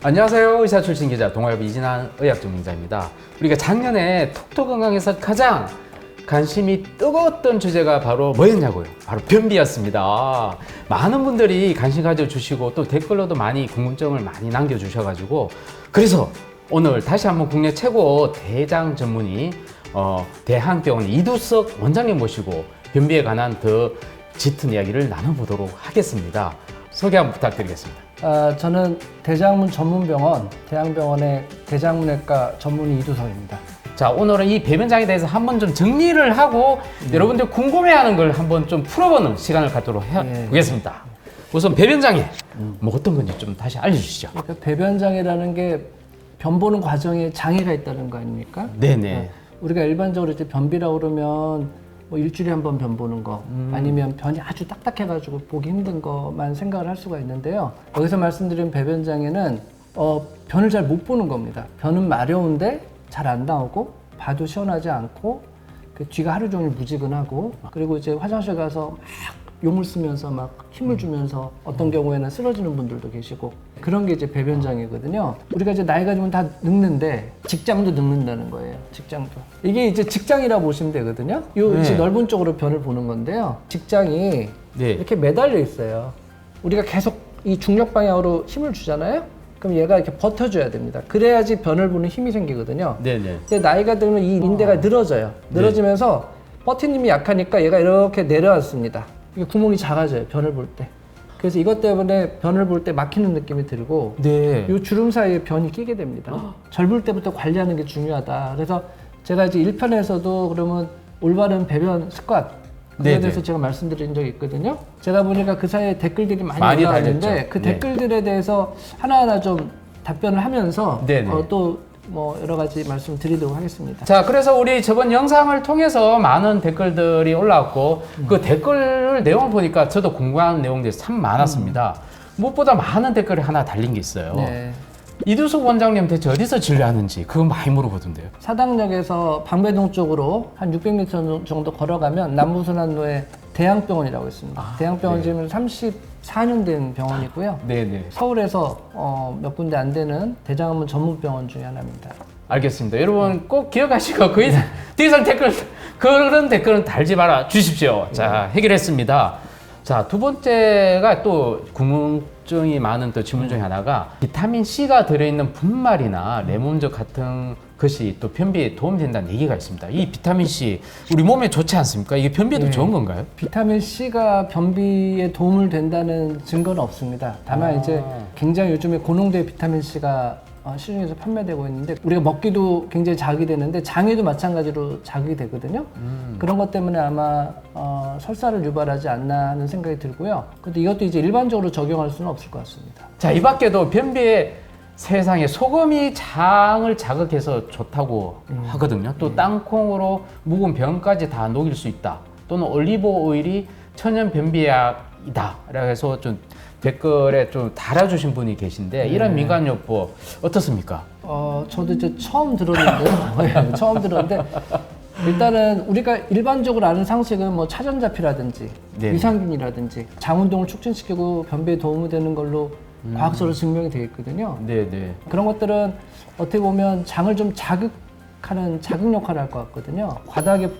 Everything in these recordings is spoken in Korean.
안녕하세요. 의사 출신 기자 동아일보 이진한 의학전문기자입니다. 우리가 작년에 톡톡건강에서 가장 관심이 뜨거웠던 주제가 바로 뭐였냐고요? 바로 변비였습니다. 많은 분들이 관심 가져주시고 또 댓글로도 많이 궁금증을 많이 남겨주셔가지고 그래서 오늘 다시 한번 국내 최고 대장 전문의 대한병원 이두석 원장님 모시고 변비에 관한 더 짙은 이야기를 나눠보도록 하겠습니다. 소개 한번 부탁드리겠습니다. 저는 대장문 전문병원 대양병원의 대장문외과 전문의 이두석입니다. 자, 오늘은 이 배변장에 대해서 한번 좀 정리를 하고 여러분들 궁금해하는 걸 한번 좀 풀어보는 시간을 갖도록 해보겠습니다. 우선 배변장애 뭐 어떤 건지 좀 다시 알려주시죠. 그러니까 배변장애라는 게 변 보는 과정에 장애가 있다는 거 아닙니까? 네네. 우리가 일반적으로 이제 변비라고 그러면 뭐 일주일에 한 번 변 보는 거 아니면 변이 아주 딱딱해가지고 보기 힘든 것만 생각을 할 수가 있는데요. 여기서 말씀드린 배변장애는 변을 잘 못 보는 겁니다. 변은 마려운데 잘 안 나오고 봐도 시원하지 않고 그 뒤가 하루 종일 무지근하고 그리고 이제 화장실 가서 막 용을 쓰면서 막 힘을 주면서 어떤 경우에는 쓰러지는 분들도 계시고 그런 게 이제 배변장애거든요. 우리가 이제 나이가 들면 다 늙는데 직장도 늙는다는 거예요. 직장도. 이게 이제 직장이라고 보시면 되거든요. 요 이제 넓은 쪽으로 변을 보는 건데요. 직장이 이렇게 매달려 있어요. 우리가 계속 이 중력 방향으로 힘을 주잖아요. 그럼 얘가 이렇게 버텨줘야 됩니다. 그래야지 변을 보는 힘이 생기거든요. 네네. 근데 나이가 들면 이 인대가 늘어져요. 늘어지면서 버티님이 약하니까 얘가 이렇게 내려앉습니다. 이게 구멍이 작아져요. 변을 볼 때. 그래서 이것 때문에 변을 볼 때 막히는 느낌이 들고 이 주름 사이에 변이 끼게 됩니다. 젊을 때부터 관리하는 게 중요하다. 그래서 제가 이제 1편에서도 그러면 올바른 배변 습관 그거에 대해서 제가 말씀드린 적이 있거든요. 제가 보니까 그 사이에 댓글들이 많이 올라왔는데 그 댓글들에 대해서 하나하나 좀 답변을 하면서 또 뭐 여러 가지 말씀 드리도록 하겠습니다. 자, 그래서 우리 저번 영상을 통해서 많은 댓글들이 올라왔고 그 댓글 내용을 보니까 저도 궁금한 내용들이 참 많았습니다. 무엇보다 많은 댓글이 하나 달린 게 있어요. 이두석 원장님 대체 어디서 진료하는지 그거 많이 물어보던데요. 사당역에서 방배동 쪽으로 한 600m 정도 걸어가면 남부순환로에 대양병원이라고 있습니다. 대양병원 지금 34년 된 병원이고요. 서울에서 몇 군데 안 되는 대장암 전문병원 중에 하나입니다. 알겠습니다. 여러분 꼭 기억하시고 그 이상 댓글 그런 댓글은 달지 말아 주십시오. 자, 해결했습니다. 자, 두 번째가 또 궁금증이 많은 또 질문 중에 하나가 비타민 C가 들어있는 분말이나 레몬즙 같은 것이 또 변비에 도움이 된다는 얘기가 있습니다. 이 비타민 C 우리 몸에 좋지 않습니까? 이게 변비에도 좋은 건가요? 비타민 C가 변비에 도움을 된다는 증거는 없습니다. 다만 이제 굉장히 요즘에 고농도의 비타민 C가 시중에서 판매되고 있는데 우리가 먹기도 굉장히 자극이 되는데 장에도 마찬가지로 자극이 되거든요. 그런 것 때문에 아마 설사를 유발하지 않나 하는 생각이 들고요. 근데 이것도 이제 일반적으로 적용할 수는 없을 것 같습니다. 자, 이 밖에도 변비에 세상에 소금이 장을 자극해서 좋다고 하거든요. 또 땅콩으로 묵은 변까지 다 녹일 수 있다. 또는 올리브 오일이 천연 변비약이다. 그래서 좀 댓글에 좀 달아주신 분이 계신데 이런 민간요법 어떻습니까? 저도 이제 처음 들었는데 처음 들었는데 일단은 우리가 일반적으로 아는 상식은 뭐 차전자피라든지 유산균이라든지 장 운동을 촉진시키고 변비에 도움이 되는 걸로 과학적으로 증명이 되어 있거든요. 그런 것들은 어떻게 보면 장을 좀 자극하는 자극 역할을 할 것 같거든요. 과다하게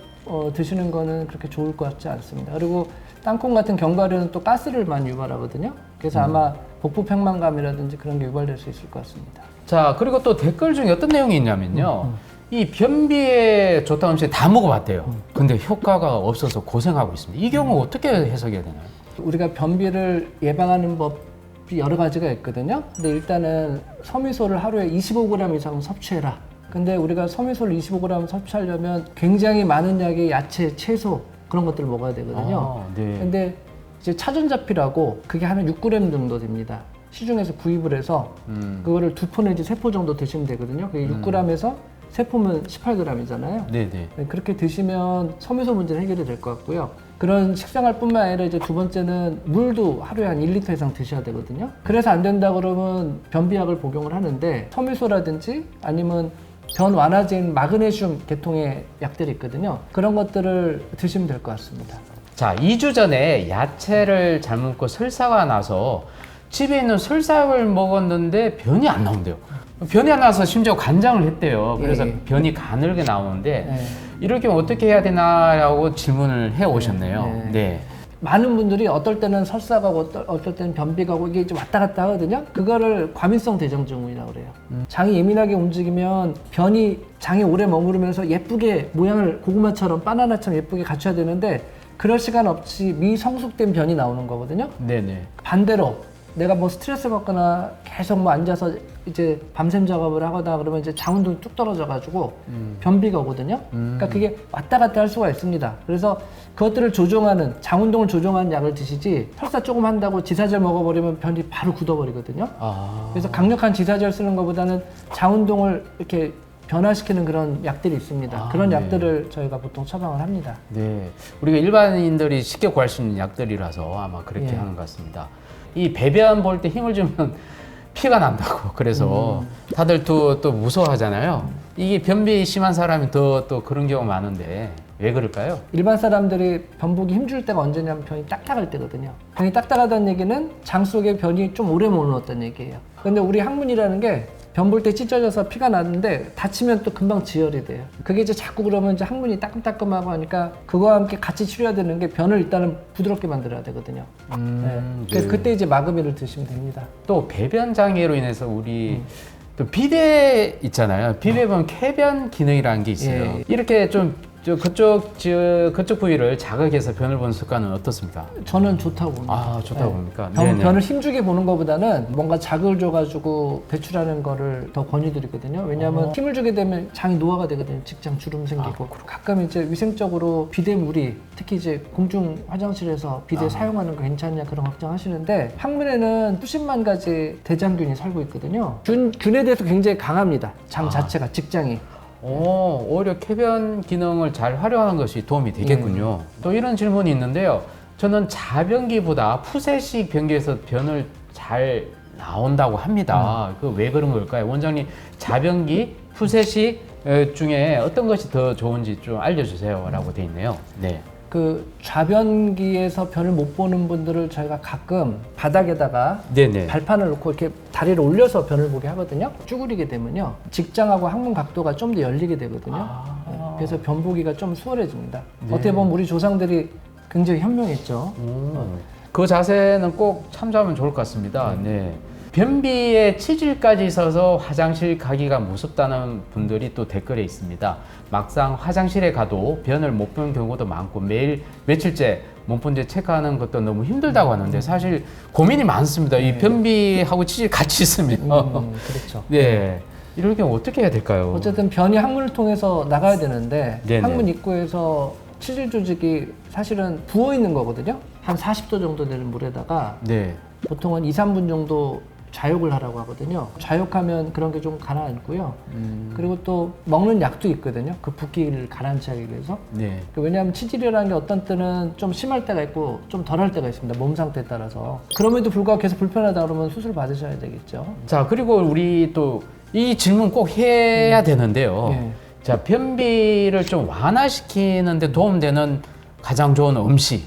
드시는 거는 그렇게 좋을 것 같지 않습니다. 그리고 땅콩 같은 견과류는 또 가스를 많이 유발하거든요. 그래서 아마 복부 팽만감이라든지 그런 게 유발될 수 있을 것 같습니다. 자, 그리고 또 댓글 중에 어떤 내용이 있냐면요. 이 변비에 좋다는 음식 다 먹어봤대요. 근데 효과가 없어서 고생하고 있습니다. 이 경우 어떻게 해석해야 되나요? 우리가 변비를 예방하는 법이 여러 가지가 있거든요. 근데 일단은 섬유소를 하루에 25g 이상 섭취해라. 근데 우리가 섬유소를 25g 섭취하려면 굉장히 많은 양의 야채, 채소 그런 것들을 먹어야 되거든요. 근데 이제 차전자피라고 그게 한 6g 정도 됩니다. 시중에서 구입을 해서 그거를 2포 내지 3포 정도 드시면 되거든요. 그게 6g에서 3포면 18g이잖아요. 그렇게 드시면 섬유소 문제는 해결이 될 것 같고요. 그런 식생활 뿐만 아니라 이제 두 번째는 물도 하루에 한 1리터 이상 드셔야 되거든요. 그래서 안 된다 그러면 변비약을 복용을 하는데 섬유소라든지 아니면 변 완화제인 마그네슘 계통의 약들이 있거든요. 그런 것들을 드시면 될 것 같습니다. 자, 2주 전에 야채를 잘 먹고 설사가 나서 집에 있는 설사약을 먹었는데 변이 안 나온대요. 변이 안 나서 심지어 관장을 했대요. 그래서 예. 변이 가늘게 나오는데 네. 이럴 경우 어떻게 해야 되나라고 질문을 해 오셨네요. 네. 네. 많은 분들이 어떨 때는 설사 가고 어떨 때는 변비 가고 이게 좀 왔다 갔다 하거든요. 그거를 과민성 대장증후군이라고 그래요. 장이 예민하게 움직이면 변이 장에 오래 머무르면서 예쁘게 모양을 고구마처럼 바나나처럼 예쁘게 갖춰야 되는데 그럴 시간 없이 미성숙된 변이 나오는 거거든요. 네네. 반대로 내가 뭐 스트레스 받거나 계속 뭐 앉아서 이제 밤샘 작업을 하거나 그러면 이제 장운동이 뚝 떨어져 가지고 변비가 오거든요. 그러니까 그게 왔다 갔다 할 수가 있습니다. 그래서 그것들을 조정하는 장운동을 조정하는 약을 드시지 설사 조금 한다고 지사제 먹어버리면 변이 바로 굳어버리거든요. 아. 그래서 강력한 지사제를 쓰는 것보다는 장운동을 이렇게 변화시키는 그런 약들이 있습니다. 그런 네. 약들을 저희가 보통 처방을 합니다. 네. 우리가 일반인들이 쉽게 구할 수 있는 약들이라서 아마 그렇게 예. 하는 것 같습니다. 이 배변 볼 때 힘을 주면 피가 난다고 그래서 다들 또 무서워하잖아요. 이게 변비 심한 사람이 또 그런 경우 많은데 왜 그럴까요? 일반 사람들이 변 보기 힘줄 때가 언제냐면 변이 딱딱할 때거든요. 변이 딱딱하다는 얘기는 장 속에 변이 좀 오래 머물렀다는 얘기예요. 근데 우리 항문이라는 게 변 볼 때 찢어져서 피가 나는데 다치면 또 금방 지혈이 돼요. 그게 이제 자꾸 그러면 이제 항문이 따끔따끔하고 하니까 그거와 함께 같이 치료해야 되는 게 변을 일단은 부드럽게 만들어야 되거든요. 네. 그래서 그때 이제 마금이를 드시면 됩니다. 또 배변 장애로 인해서 우리 또 비대 있잖아요. 비대 보면 쾌변 기능이라는 게 있어요. 예. 이렇게 좀 그쪽 부위를 자극해서 변을 보는 습관은 어떻습니까? 저는 좋다고 봅니다. 아, 좋다고 봅니까? 변을 힘주게 보는 것보다는 뭔가 자극을 줘가지고 배출하는 거를 더 권유드리거든요. 왜냐하면 힘을 주게 되면 장이 노화가 되거든요. 직장 주름 생기고. 가끔 이제 위생적으로 비대물이 특히 이제 공중 화장실에서 비대 사용하는 거 괜찮냐 그런 걱정하시는데 항문에는 수십만 가지 대장균이 살고 있거든요. 균에 대해서 굉장히 강합니다. 장 자체가 직장이. 오히려 쾌변 기능을 잘 활용하는 것이 도움이 되겠군요. 또 이런 질문이 있는데요. 저는 자변기보다 푸세식 변기에서 변을 잘 나온다고 합니다. 그 왜 그런 걸까요? 원장님, 자변기, 푸세식 중에 어떤 것이 더 좋은지 좀 알려주세요. 라고 돼 있네요. 네. 그 좌변기에서 변을 못 보는 분들을 저희가 가끔 바닥에다가 네네. 발판을 놓고 이렇게 다리를 올려서 변을 보게 하거든요. 쭈그리게 되면요. 직장하고 항문 각도가 좀 더 열리게 되거든요. 네. 그래서 변 보기가 좀 수월해집니다. 네. 어떻게 보면 우리 조상들이 굉장히 현명했죠. 그 자세는 꼭 참조하면 좋을 것 같습니다. 네. 변비에 치질까지 있어서 화장실 가기가 무섭다는 분들이 또 댓글에 있습니다. 막상 화장실에 가도 변을 못 보는 경우도 많고 매일 며칠째 몸본제 체크하는 것도 너무 힘들다고 하는데 사실 고민이 많습니다. 이 변비하고 치질 같이 있으면. 그렇죠. 네. 이럴 경우 어떻게 해야 될까요? 어쨌든 변이 항문을 통해서 나가야 되는데 네네. 항문 입구에서 치질 조직이 사실은 부어 있는 거거든요. 한 40도 정도 되는 물에다가 네. 보통은 2, 3분 정도 좌욕을 하라고 하거든요. 좌욕하면 그런 게 좀 가라앉고요. 그리고 또 먹는 약도 있거든요. 그 붓기를 가라앉히기 위해서. 네. 왜냐하면 치질이라는 게 어떤 때는 좀 심할 때가 있고 좀 덜할 때가 있습니다. 몸 상태에 따라서. 그럼에도 불구하고 계속 불편하다 그러면 수술 받으셔야 되겠죠. 자, 그리고 우리 또 이 질문 꼭 해야 되는데요. 예. 자, 변비를 좀 완화시키는데 도움되는 가장 좋은 음식이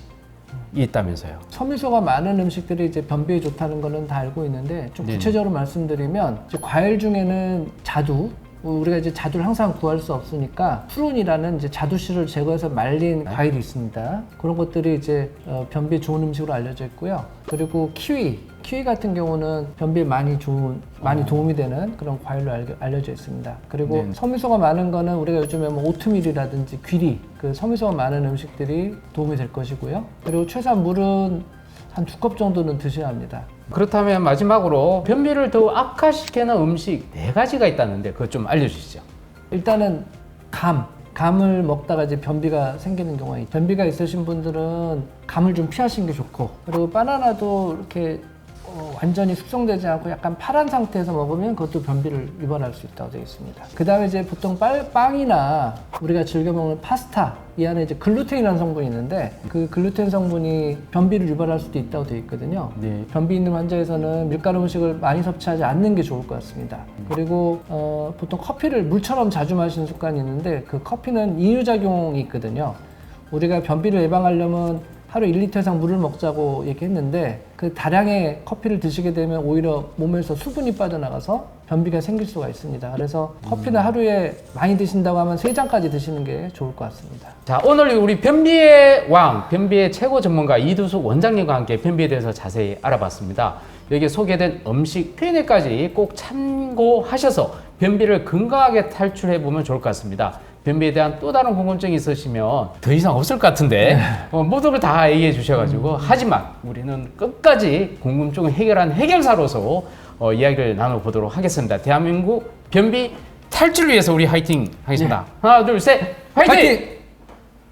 있다면서요. 섬유소가 많은 음식들이 이제 변비에 좋다는 거는 다 알고 있는데 좀 네네. 구체적으로 말씀드리면 이제 과일 중에는 자두, 우리가 이제 자두를 항상 구할 수 없으니까 푸른이라는 이제 자두씨를 제거해서 말린 과일이 있습니다. 그런 것들이 이제 변비에 좋은 음식으로 알려져 있고요. 그리고 키위 같은 경우는 변비에 많이 도움이 되는 그런 과일로 알려져 있습니다. 그리고 네. 섬유소가 많은 거는 우리가 요즘에 뭐 오트밀이라든지 귀리, 그 섬유소가 많은 음식들이 도움이 될 것이고요. 그리고 최소한 물은 한 2컵 정도는 드셔야 합니다. 그렇다면 마지막으로 변비를 더 악화시키는 음식 4가지가 있다는데 그거 좀 알려주시죠. 일단은 감을 먹다가 이제 변비가 생기는 경우가 있죠. 변비가 있으신 분들은 감을 좀 피하시는 게 좋고, 그리고 바나나도 이렇게 완전히 숙성되지 않고 약간 파란 상태에서 먹으면 그것도 변비를 유발할 수 있다고 되어 있습니다. 그 다음에 이제 보통 빵이나 우리가 즐겨 먹는 파스타, 이 안에 이제 글루텐이라는 성분이 있는데 그 글루텐 성분이 변비를 유발할 수도 있다고 되어 있거든요. 네. 변비 있는 환자에서는 밀가루 음식을 많이 섭취하지 않는 게 좋을 것 같습니다. 그리고 보통 커피를 물처럼 자주 마시는 습관이 있는데 그 커피는 이뇨작용이 있거든요. 우리가 변비를 예방하려면 하루 1리터 이상 물을 먹자고 얘기했는데 그 다량의 커피를 드시게 되면 오히려 몸에서 수분이 빠져나가서 변비가 생길 수가 있습니다. 그래서 커피는 하루에 많이 드신다고 하면 3잔까지 드시는 게 좋을 것 같습니다. 자, 오늘 우리 변비의 왕, 변비의 최고 전문가 이두숙 원장님과 함께 변비에 대해서 자세히 알아봤습니다. 여기 소개된 음식 표현에까지 꼭 참고하셔서 변비를 건강하게 탈출해 보면 좋을 것 같습니다. 변비에 대한 또 다른 궁금증이 있으시면 더 이상 없을 것 같은데 모든 걸 다 얘기해 주셔가지고 하지만 우리는 끝까지 궁금증을 해결한 해결사로서 이야기를 나눠보도록 하겠습니다. 대한민국 변비 탈출을 위해서 우리 화이팅 하겠습니다. 하나, 둘, 셋, 화이팅!